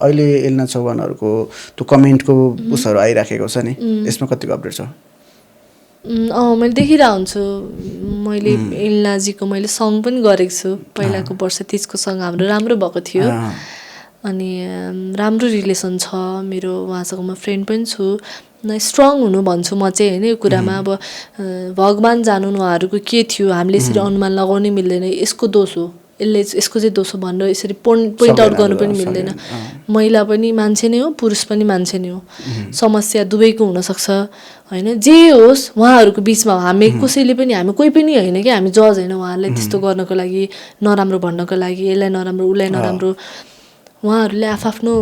अहिले एल्ना चौहानहरूको त्यो कमेन्टको उसहरू आइराखेको छ नि, यसमा कतिको अपडेट छ? मैले देखिरहेको हुन्छु। मैले एल्नाजीको मैले सङ पनि गरेको छु पहिलाको वर्ष 30को सङ हाम्रो राम्रो भएको थियो अनि राम्रो रिलेसन छ मेरो उहाँसँग। म फ्रेन्ड पनि छु, स्ट्रङ हुनु भन्छु म चाहिँ होइन यो कुरामा। अब भगवान जानुन् उहाँहरूको के थियो, हामीले यसरी अनुमान लगाउनै मिल्दैन यसको दोष हो यसले यसको चाहिँ दोष हो भनेर यसरी पोइन्ट आउट गर्नु पनि मिल्दैन। महिला पनि मान्छे नै हो, पुरुष पनि मान्छे नै हो, समस्या दुवैको हुनसक्छ होइन। जे होस् उहाँहरूको बिचमा हामी कसैले पनि हामी कोही पनि होइन कि हामी जज होइन उहाँहरूलाई त्यस्तो गर्नको लागि, नराम्रो भन्नको लागि, यसलाई नराम्रो उसलाई नराम्रो। उहाँहरूले आफ्नो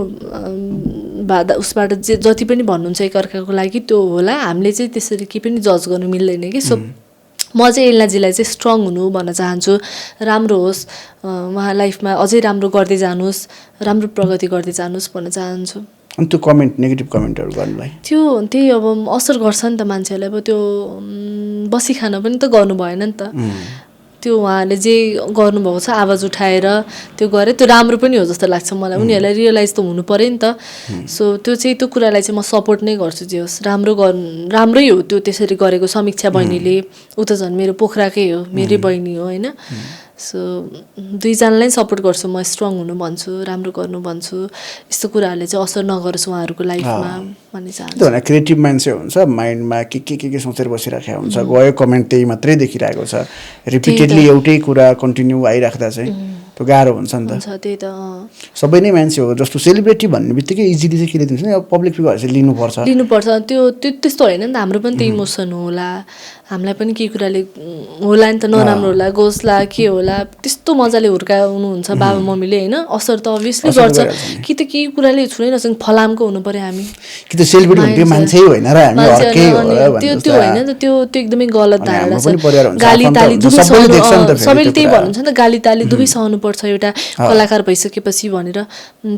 बाधा उसबाट जति पनि भन्नुहुन्छ एकअर्काको लागि त्यो होला, हामीले चाहिँ त्यसरी केही पनि जज गर्नु मिल्दैन कि। सो म चाहिँ एल्नाजीलाई चाहिँ स्ट्रङ हुनु भन्न चाहन्छु, राम्रो होस् उहाँ लाइफमा अझै राम्रो गर्दै जानुहोस्, राम्रो प्रगति गर्दै जानुहोस् भन्न चाहन्छु। अनि त्यो कमेन्ट नेगेटिभ कमेन्टहरू गर्नुलाई त्यो त्यही अब असर गर्छ नि त मान्छेहरूलाई। अब त्यो बसी खान पनि त गर्नु भएन नि त। त्यो उहाँले जे गर्नुभएको छ आवाज उठाएर त्यो गरे त्यो राम्रो पनि हो जस्तो लाग्छ मलाई। उनीहरूलाई रियलाइज त हुनु पऱ्यो नि त। सो त्यो चाहिँ त्यो कुरालाई चाहिँ म सपोर्ट नै गर्छु। जे होस् राम्रै हो त्यो त्यसरी गरेको। समीक्षा बहिनीले ऊ त झन् मेरो पोखराकै हो, मेरै बहिनी हो होइन। सो दुईजनालाई सपोर्ट गर्छु म, स्ट्रङ हुनु भन्छु, राम्रो गर्नु भन्छु, यस्तो कुराहरूले चाहिँ असर नगरोस् उहाँहरूको लाइफमा भन्ने चाहन्छु। त्यो क्रिएटिभ मान्छे हुन्छ, माइन्डमा के सोचेर बसिराखेको हुन्छ, गयो कमेन्ट त्यही मात्रै देखिरहेको छ, रिपिटेडली एउटै कुरा कन्टिन्यू आइराख्दा चाहिँ त्यो गाह्रो हुन्छ नि त। त्यही त सबै नै मान्छे हो। जस्तो सेलिब्रेटी भन्ने बित्तिकै इजिली चाहिँ के दिन्छ नि, अब पब्लिक फिगरहरू चाहिँ लिनुपर्छ। त्यो त्यस्तो होइन नि त। हाम्रो पनि त इमोसन होला, हामीलाई पनि केही कुराले होला नि त, नराम्रो होला गोसला के होला, त्यस्तो मजाले हुर्काउनुहुन्छ बाबा मम्मीले होइन। असर त अभियसली गर्छ कि त केही कुराले छुनै नसक्ने फलामको हुनु पर्यो हामी कि त सेलिब्रेटी हुने मान्छे होइन र हामी अर्कै हो त्यो होइन नि त। त्यो एकदमै गलत धारणा छ। गाली ताली दुवै सबैले त्यही भन्नुहुन्छ नि त, गाली ताली दुवै सहनु पर्छ एउटा कलाकार भइसकेपछि भनेर।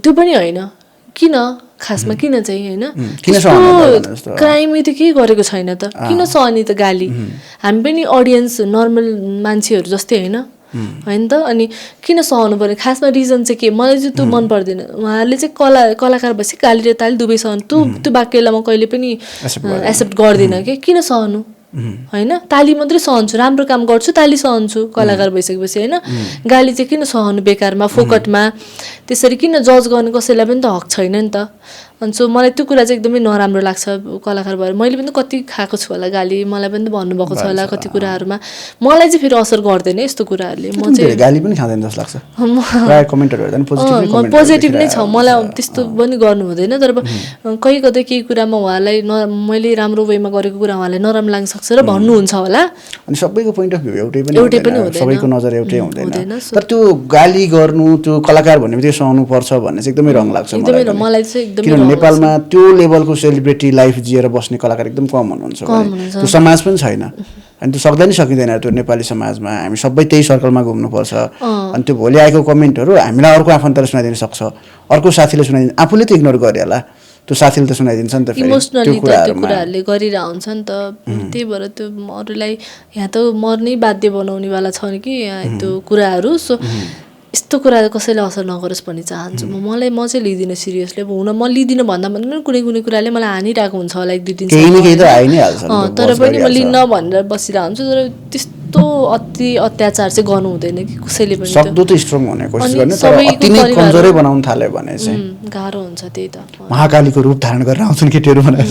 त्यो पनि होइन, किन खासमा किन चाहिँ होइन, क्राइम त केही गरेको छैन त, किन सहने त गाली। हामी पनि अडियन्स नर्मल मान्छेहरू जस्तै होइन होइन त। अनि किन सहनु पर्ने खासमा रिजन चाहिँ के, मलाई चाहिँ त्यो मन पर्दैन। उहाँहरूले चाहिँ कलाकार भएपछि गाली र ताली दुवै सहनु, त्यो वाक्यलाई म कहिले पनि एक्सेप्ट गर्दिनँ कि। किन सहनु होइन, ताली मात्रै सहन्छु, राम्रो काम गर्छु ताली सहन्छु कलाकार भइसकेपछि होइन। गाली चाहिँ किन सहनु बेकारमा फोकटमा, त्यसरी किन जज गर्नु कसैलाई पनि त हक छैन नि त। अनि सो मलाई त्यो कुरा चाहिँ एकदमै नराम्रो लाग्छ कलाकार भएर। मैले पनि त कति खाएको छु होला गाली, मलाई पनि त भन्नुभएको छ होला कति कुराहरूमा। मलाई चाहिँ फेरि असर गर्दैन यस्तो कुराहरूले। म चाहिँ गाली पनि खाँदैन जस्तो लाग्छ, म पोजिटिभ नै छ, मलाई त्यस्तो पनि गर्नु हुँदैन। तर कहीँ कतै केही कुरामा उहाँलाई मैले राम्रो वेमा गरेको कुरा उहाँलाई नराम्रो लाग्न सक्छ र भन्नुहुन्छ होला। अनि सबैको पोइन्ट अफ भ्यू एउटै पनि हुँदैन, सबैको नजर एउटै हुँदैन। तर त्यो गाली गर्नु, त्यो कलाकार भन्ने बित्तिकै सहनु पर्छ भन्ने चाहिँ एकदमै रङ लाग्छ मलाई चाहिँ एकदमै। नेपालमा त्यो लेभलको सेलिब्रेटी लाइफ जिएर बस्ने कलाकार एकदम कम हुनुहुन्छ, त्यो समाज पनि छैन। अनि त्यो सक्दै नै सकिँदैन त्यो नेपाली समाजमा। हामी सबै त्यही सर्कलमा घुम्नुपर्छ। अनि त्यो भोलि आएको कमेन्टहरू हामीलाई अर्को आफन्तले सुनाइदिन सक्छ, अर्को साथीले सुनाइदिन्छ, आफूले त इग्नोर गरे होला, त्यो साथीले त सुनाइदिन्छ नि त। इमोसनली त्यो कुराहरूले गरिरहेको हुन्छ नि त। त्यही भएर त्यो अरूलाई यहाँ त मर्नै बाध्य बनाउनेवाला छ कि त्यो कुराहरू। सो यस्तो कुरा कसैले असर नगरोस् भन्ने चाहन्छु म चाहिँ लिदिनँ सिरियसली। अब हुन म लिदिनँ भन्दा पनि कुनै कुराले मलाई हानिरहेको हुन्छ होला एक दुई दिन, तर पनि म लिन्न भनेर बसिरहेको हुन्छु। तर त्यस्तो अति अत्याचार चाहिँ गर्नु हुँदैन कि कसैले पनि। सक्दो त स्ट्रङ हुने कोसिस गर्ने, तर अति नै कमजोरै बनाउन थाल्यो भने चाहिँ गाह्रो हुन्छ। त्यही त महाकालीको रूप धारण गरेर आउँछन् केटीहरू भने